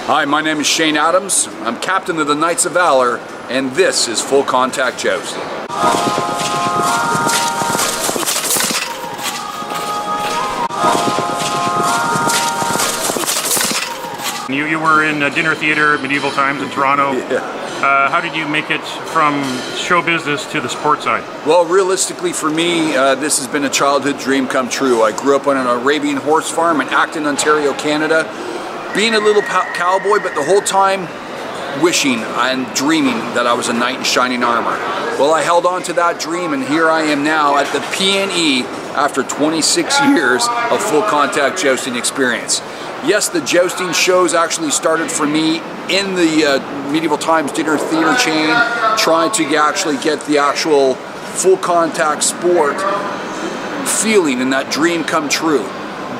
Hi, my name is Shane Adams. I'm captain of the Knights of Valor, and this is Full Contact Jousting. You were in dinner theater at medieval times in Toronto. Yeah. How did you make it from show business to the sports side? Well, realistically for me, this has been a childhood dream come true. I grew up on an Arabian horse farm in Acton, Ontario, Canada. Being a little cowboy, but the whole time wishing and dreaming that I was a knight in shining armor. Well, I held on to that dream, and here I am now at the PNE after 26 years of full contact jousting experience. Yes, the jousting shows actually started for me in the medieval times dinner theater chain, trying to actually get the actual full contact sport feeling and that dream come true.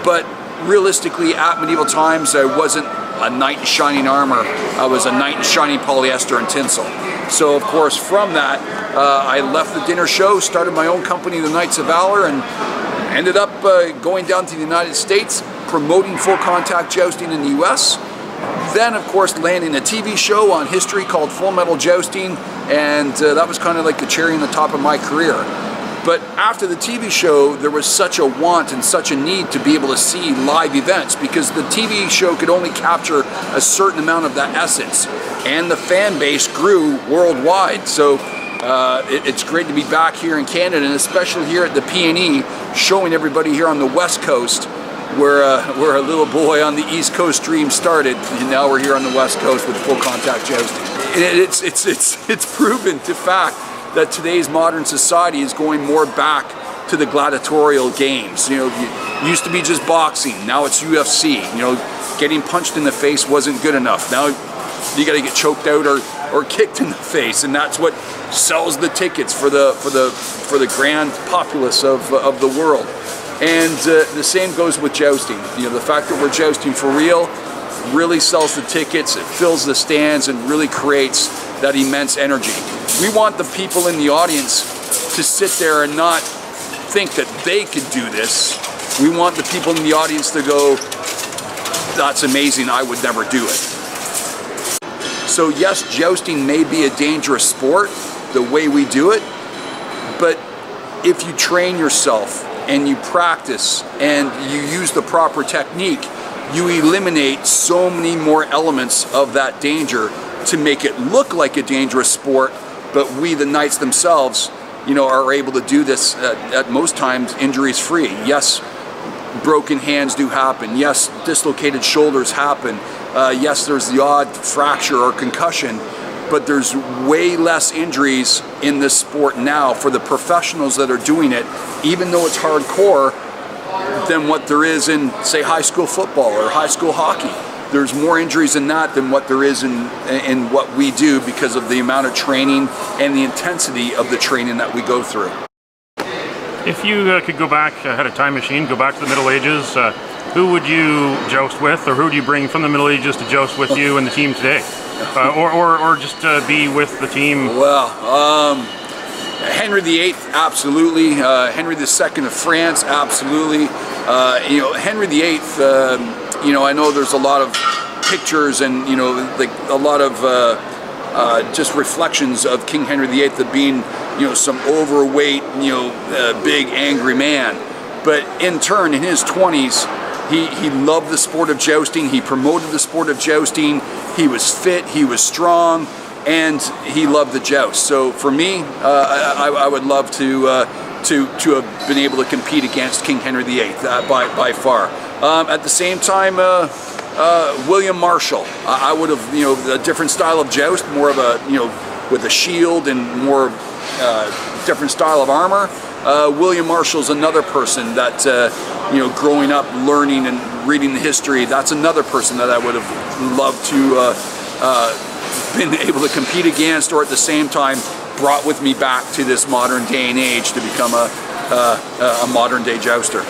But realistically, at medieval times, I wasn't a knight in shining armor. I was a knight in shining polyester and tinsel. So, of course, from that, I left the dinner show, started my own company, the Knights of Valor, and ended up going down to the United States, promoting full contact jousting in the US. Then, of course, landing a TV show on history called Full Metal Jousting, and that was kind of like the cherry on the top of my career. But after the TV show, there was such a want and such a need to be able to see live events, because the TV show could only capture a certain amount of that essence, and the fan base grew worldwide. So it's great to be back here in Canada, and especially here at the PNE, showing everybody here on the West Coast where a little boy on the East Coast dream started, and now we're here on the West Coast with full contact jousting. It's proven to fact that today's modern society is going more back to the gladiatorial games. You know, it used to be just boxing, now it's UFC. You know, getting punched in the face wasn't good enough. Now you got to get choked out or kicked in the face, and that's what sells the tickets for the grand populace of the world. And the same goes with jousting. You know, the fact that we're jousting for real really sells the tickets, it fills the stands, and really creates that immense energy. We want the people in the audience to sit there and not think that they could do this. We want the people in the audience to go, that's amazing, I would never do it. So yes, jousting may be a dangerous sport, the way we do it, but if you train yourself and you practice and you use the proper technique, you eliminate so many more elements of that danger to make it look like a dangerous sport. But we, the knights themselves, you know, are able to do this at most times injuries free. Yes, broken hands do happen. Yes, dislocated shoulders happen. Yes, there's the odd fracture or concussion, but there's way less injuries in this sport now for the professionals that are doing it, even though it's hardcore, than what there is in, say, high school football or high school hockey. There's more injuries in that than what there is in what we do, because of the amount of training and the intensity of the training that we go through. If you could go back, had a time machine, go back to the Middle Ages, who would you joust with, or who do you bring from the Middle Ages to joust with you and the team today? Or just be with the team? Well, Henry VIII, absolutely. Henry II of France, absolutely. You know, Henry VIII, you know, I know there's a lot of pictures and, you know, like a lot of just reflections of King Henry VIII of being, you know, some overweight, you know, big angry man. But in turn, in his 20s, he loved the sport of jousting. He promoted the sport of jousting. He was fit, he was strong, and he loved the joust. So for me, I would love to have been able to compete against King Henry VIII by far. At the same time, William Marshall. I would have, you know, a different style of joust, more of a, you know, with a shield and more different style of armor. William Marshall's another person that, you know, growing up, learning and reading the history, that's another person that I would have loved to been able to compete against, or at the same time brought with me back to this modern day and age to become a modern day jouster.